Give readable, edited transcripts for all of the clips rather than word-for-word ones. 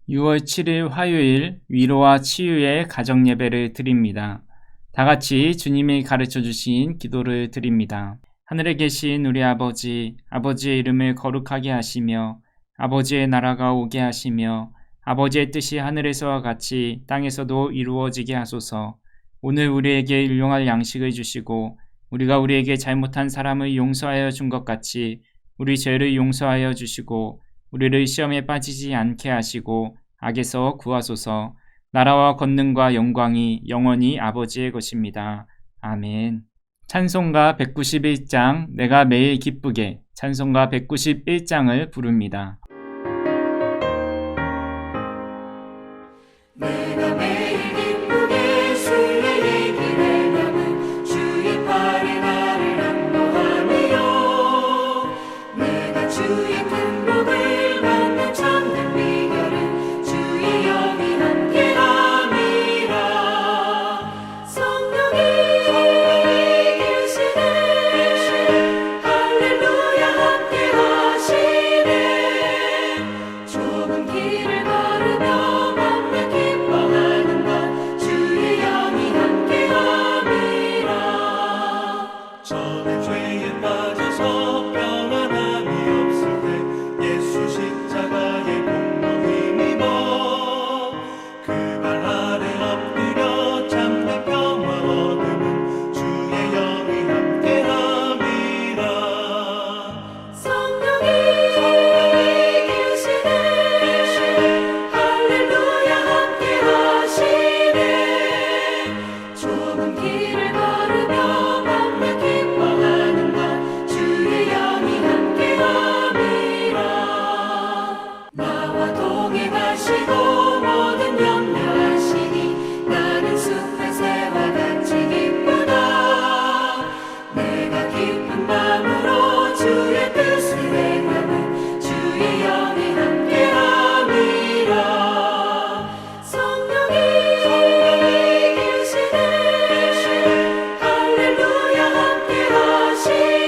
6월 7일 화요일 위로와 치유의 가정예배를 드립니다. 다 같이 주님이 가르쳐 주신 기도를 드립니다. 하늘에 계신 우리 아버지, 아버지의 이름을 거룩하게 하시며 아버지의 나라가 오게 하시며 아버지의 뜻이 하늘에서와 같이 땅에서도 이루어지게 하소서. 오늘 우리에게 일용할 양식을 주시고 우리가 우리에게 잘못한 사람을 용서하여 준 것 같이 우리 죄를 용서하여 주시고 우리를 시험에 빠지지 않게 하시고 악에서 구하소서. 나라와 권능과 영광이 영원히 아버지의 것입니다. 아멘. 찬송가 191장 내가 매일 기쁘게 찬송가 191장을 부릅니다. 내가 매일 기쁘게 주의 얘기를 담은 주의 팔에 나를 안보하며 내가 주의 큰 복을 받는 참된 비결은 주의 영이 함께함이라. 성령이 계시네 할렐루야 함께하시네. 좁은 길을 걸으며 저는 죄에 빠져서 평안함이 없을 때 예수 십자가의 공로 힘입어 그 발 아래 엎드려 참된 평화 얻음은 주의 영이 함께함이라. 성령이 계시네 할렐루야 함께하시네. 좁은 길을 걸으며 나와 동행하시고 모든 염려하시니 나는 숲의 새와 같이 기쁘다. 내가 기쁜 마음으로 주의 뜻을 행하면 주의 영이 함께함이라. 성령이 계시네 할렐루야 함께하시네.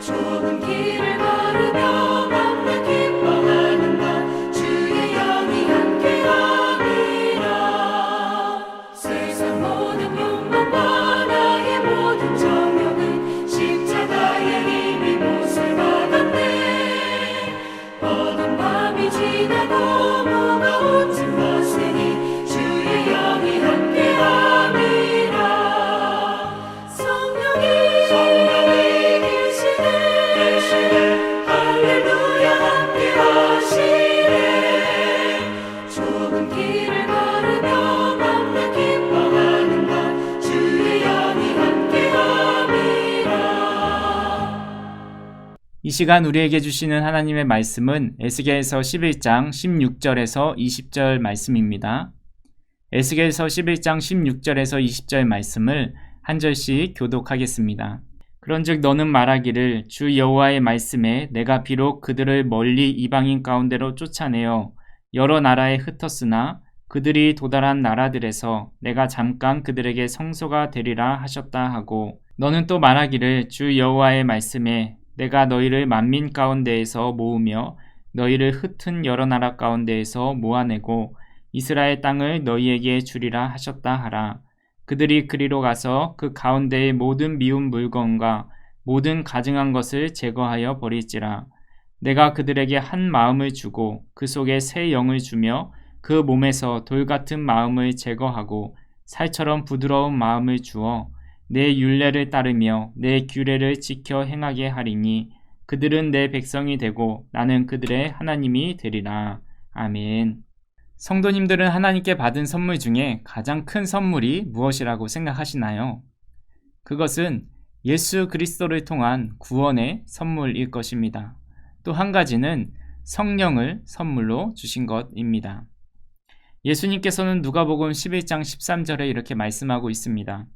좁은 길을 걸으며 이 시간 우리에게 주시는 하나님의 말씀은 에스겔서 11장 16절에서 20절 말씀입니다. 에스겔서 11장 16절에서 20절 말씀을 한 절씩 교독하겠습니다. 그런즉 너는 말하기를 주 여호와의 말씀에 내가 비록 그들을 멀리 이방인 가운데로 쫓아내어 여러 나라에 흩었으나 그들이 도달한 나라들에서 내가 잠깐 그들에게 성소가 되리라 하셨다 하고, 너는 또 말하기를 주 여호와의 말씀에 내가 너희를 만민 가운데에서 모으며 너희를 흩은 여러 나라 가운데에서 모아내고 이스라엘 땅을 너희에게 주리라 하셨다 하라. 그들이 그리로 가서 그 가운데의 모든 미운 물건과 모든 가증한 것을 제거하여 버릴지라. 내가 그들에게 한 마음을 주고 그 속에 새 영을 주며 그 몸에서 돌 같은 마음을 제거하고 살처럼 부드러운 마음을 주어 내 율례를 따르며 내 규례를 지켜 행하게 하리니 그들은 내 백성이 되고 나는 그들의 하나님이 되리라. 아멘. 성도님들은 하나님께 받은 선물 중에 가장 큰 선물이 무엇이라고 생각하시나요? 그것은 예수 그리스도를 통한 구원의 선물일 것입니다. 또 한 가지는 성령을 선물로 주신 것입니다. 예수님께서는 누가복음 11장 13절에 이렇게 말씀하고 있습니다.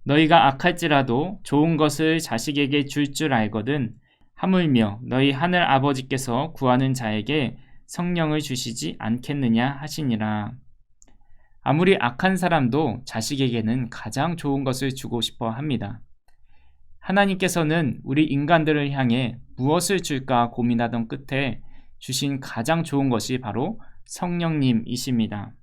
너희가 악할지라도 좋은 것을 자식에게 줄 줄 알거든 하물며 너희 하늘 아버지께서 구하는 자에게 성령을 주시지 않겠느냐 하시니라. 아무리 악한 사람도 자식에게는 가장 좋은 것을 주고 싶어 합니다. 하나님께서는 우리 인간들을 향해 무엇을 줄까 고민하던 끝에 주신 가장 좋은 것이 바로 성령님이십니다.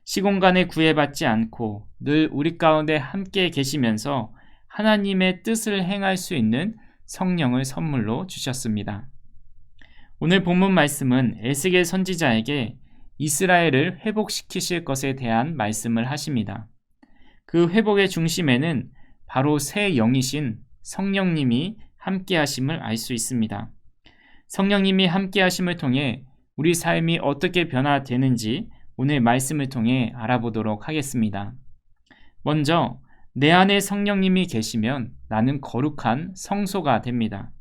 시공간에 구애받지 않고 늘 우리 가운데 함께 계시면서 하나님의 뜻을 행할 수 있는 성령을 선물로 주셨습니다. 오늘 본문 말씀은 에스겔 선지자에게 이스라엘을 회복시키실 것에 대한 말씀을 하십니다. 그 회복의 중심에는 바로 새 영이신 성령님이 함께 하심을 알 수 있습니다. 성령님이 함께 하심을 통해 우리 삶이 어떻게 변화되는지 오늘 말씀을 통해 알아보도록 하겠습니다. 먼저 내 안에 성령님이 계시면 나는 거룩한 성소가 됩니다.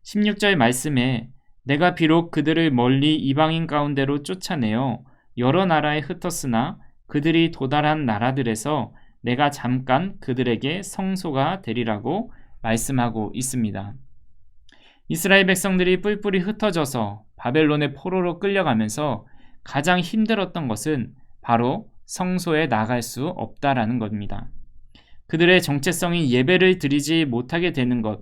16절 말씀에 내가 비록 그들을 멀리 이방인 가운데로 쫓아내어 여러 나라에 흩었으나 그들이 도달한 나라들에서 내가 잠깐 그들에게 성소가 되리라고 말씀하고 있습니다. 이스라엘 백성들이 뿔뿔이 흩어져서 바벨론의 포로로 끌려가면서 가장 힘들었던 것은 바로 성소에 나갈 수 없다라는 겁니다. 그들의 정체성이 예배를 드리지 못하게 되는 것,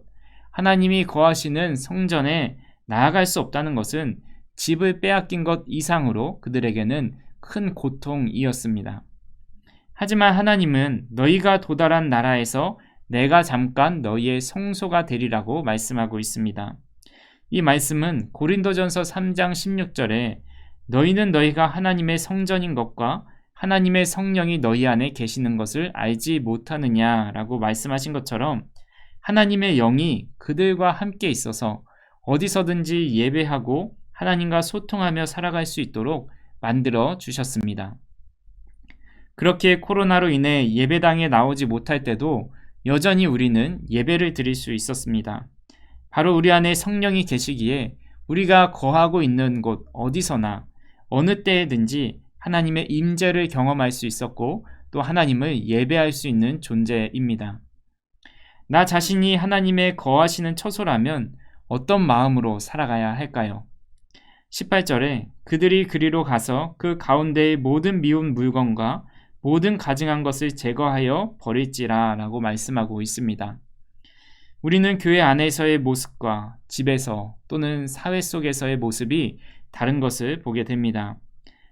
하나님이 거하시는 성전에 나아갈 수 없다는 것은 집을 빼앗긴 것 이상으로 그들에게는 큰 고통이었습니다. 하지만 하나님은 너희가 도달한 나라에서 내가 잠깐 너희의 성소가 되리라고 말씀하고 있습니다. 이 말씀은 고린도전서 3장 16절에 너희는 너희가 하나님의 성전인 것과 하나님의 성령이 너희 안에 계시는 것을 알지 못하느냐라고 말씀하신 것처럼 하나님의 영이 그들과 함께 있어서 어디서든지 예배하고 하나님과 소통하며 살아갈 수 있도록 만들어 주셨습니다. 그렇게 코로나로 인해 예배당에 나오지 못할 때도 여전히 우리는 예배를 드릴 수 있었습니다. 바로 우리 안에 성령이 계시기에 우리가 거하고 있는 곳 어디서나 어느 때에든지 하나님의 임재를 경험할 수 있었고 또 하나님을 예배할 수 있는 존재입니다. 나 자신이 하나님의 거하시는 처소라면 어떤 마음으로 살아가야 할까요? 18절에 그들이 그리로 가서 그 가운데의 모든 미운 물건과 모든 가증한 것을 제거하여 버릴지라 라고 말씀하고 있습니다. 우리는 교회 안에서의 모습과 집에서 또는 사회 속에서의 모습이 다른 것을 보게 됩니다.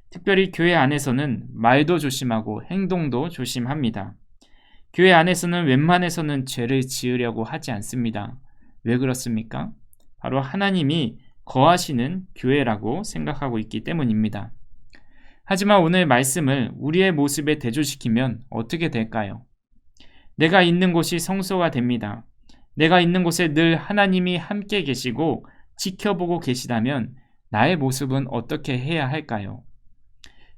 특별히 교회 안에서는 말도 조심하고 행동도 조심합니다. 교회 안에서는 웬만해서는 죄를 지으려고 하지 않습니다. 왜 그렇습니까? 바로 하나님이 거하시는 교회라고 생각하고 있기 때문입니다. 하지만 오늘 말씀을 우리의 모습에 대조시키면 어떻게 될까요? 내가 있는 곳이 성소가 됩니다. 내가 있는 곳에 늘 하나님이 함께 계시고 지켜보고 계시다면 나의 모습은 어떻게 해야 할까요?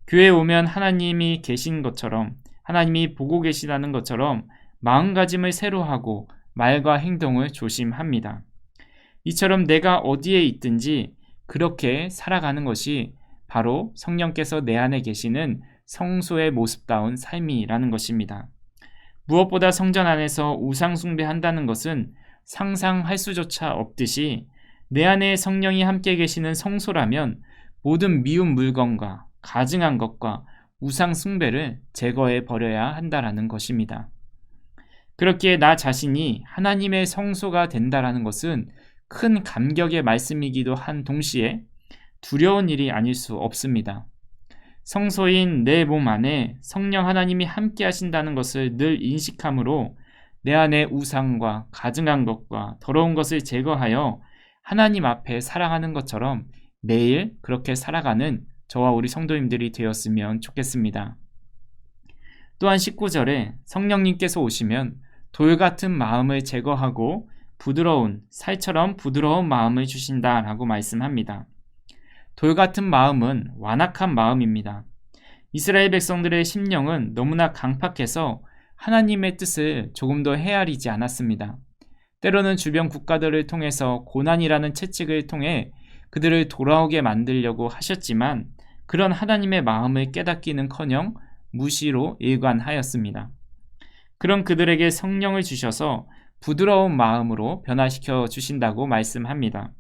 교회에 오면 하나님이 계신 것처럼 하나님이 보고 계시다는 것처럼 마음가짐을 새로 하고 말과 행동을 조심합니다. 이처럼 내가 어디에 있든지 그렇게 살아가는 것이 바로 성령께서 내 안에 계시는 성소의 모습다운 삶이라는 것입니다. 무엇보다 성전 안에서 우상 숭배한다는 것은 상상할 수조차 없듯이 내 안에 성령이 함께 계시는 성소라면 모든 미운 물건과 가증한 것과 우상 숭배를 제거해 버려야 한다라는 것입니다. 그렇기에 나 자신이 하나님의 성소가 된다라는 것은 큰 감격의 말씀이기도 한 동시에 두려운 일이 아닐 수 없습니다. 성소인 내 몸 안에 성령 하나님이 함께 하신다는 것을 늘 인식함으로 내 안에 우상과 가증한 것과 더러운 것을 제거하여 하나님 앞에 살아가는 것처럼 매일 그렇게 살아가는 저와 우리 성도님들이 되었으면 좋겠습니다. 또한 19절에 성령님께서 오시면 돌 같은 마음을 제거하고 부드러운 살처럼 부드러운 마음을 주신다라고 말씀합니다. 돌 같은 마음은 완악한 마음입니다. 이스라엘 백성들의 심령은 너무나 강팍해서 하나님의 뜻을 조금 더 헤아리지 않았습니다. 때로는 주변 국가들을 통해서 고난이라는 채찍을 통해 그들을 돌아오게 만들려고 하셨지만 그런 하나님의 마음을 깨닫기는커녕 무시로 일관하였습니다. 그런 그들에게 성령을 주셔서 부드러운 마음으로 변화시켜 주신다고 말씀합니다.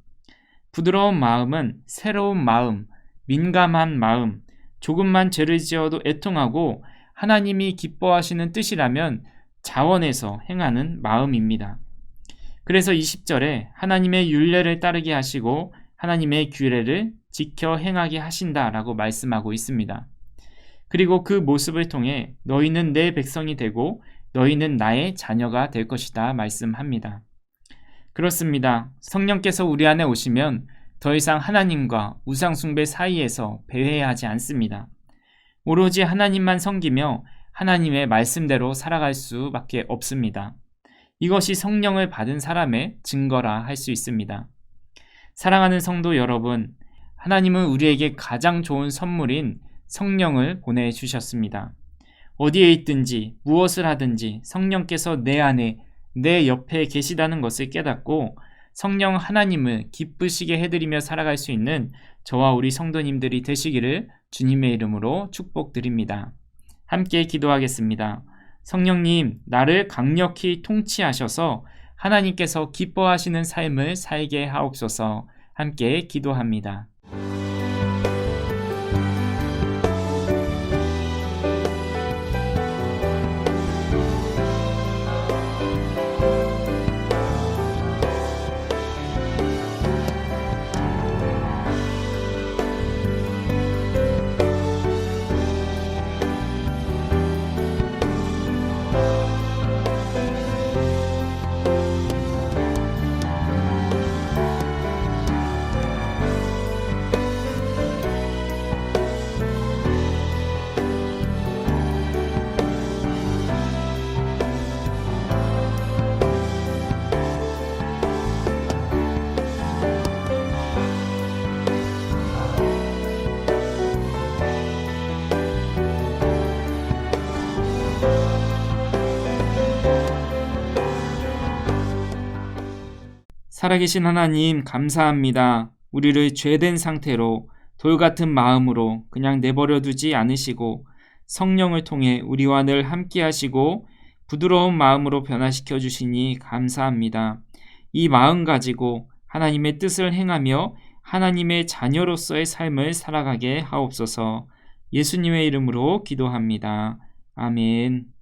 부드러운 마음은 새로운 마음, 민감한 마음, 조금만 죄를 지어도 애통하고 하나님이 기뻐하시는 뜻이라면 자원해서 행하는 마음입니다. 그래서 20절에 하나님의 율례를 따르게 하시고 하나님의 규례를 지켜 행하게 하신다라고 말씀하고 있습니다. 그리고 그 모습을 통해 너희는 내 백성이 되고 너희는 나의 자녀가 될 것이다 말씀합니다. 그렇습니다. 성령께서 우리 안에 오시면 더 이상 하나님과 우상 숭배 사이에서 배회하지 않습니다. 오로지 하나님만 섬기며 하나님의 말씀대로 살아갈 수밖에 없습니다. 이것이 성령을 받은 사람의 증거라 할 수 있습니다. 사랑하는 성도 여러분, 하나님은 우리에게 가장 좋은 선물인 성령을 보내주셨습니다. 어디에 있든지 무엇을 하든지 성령께서 내 안에 내 옆에 계시다는 것을 깨닫고 성령 하나님을 기쁘시게 해드리며 살아갈 수 있는 저와 우리 성도님들이 되시기를 주님의 이름으로 축복드립니다. 함께 기도하겠습니다. 성령님, 나를 강력히 통치하셔서 하나님께서 기뻐하시는 삶을 살게 하옵소서. 함께 기도합니다. 살아계신 하나님 감사합니다. 우리를 죄된 상태로 돌같은 마음으로 그냥 내버려 두지 않으시고 성령을 통해 우리와 늘 함께 하시고 부드러운 마음으로 변화시켜 주시니 감사합니다. 이 마음 가지고 하나님의 뜻을 행하며 하나님의 자녀로서의 삶을 살아가게 하옵소서. 예수님의 이름으로 기도합니다. 아멘.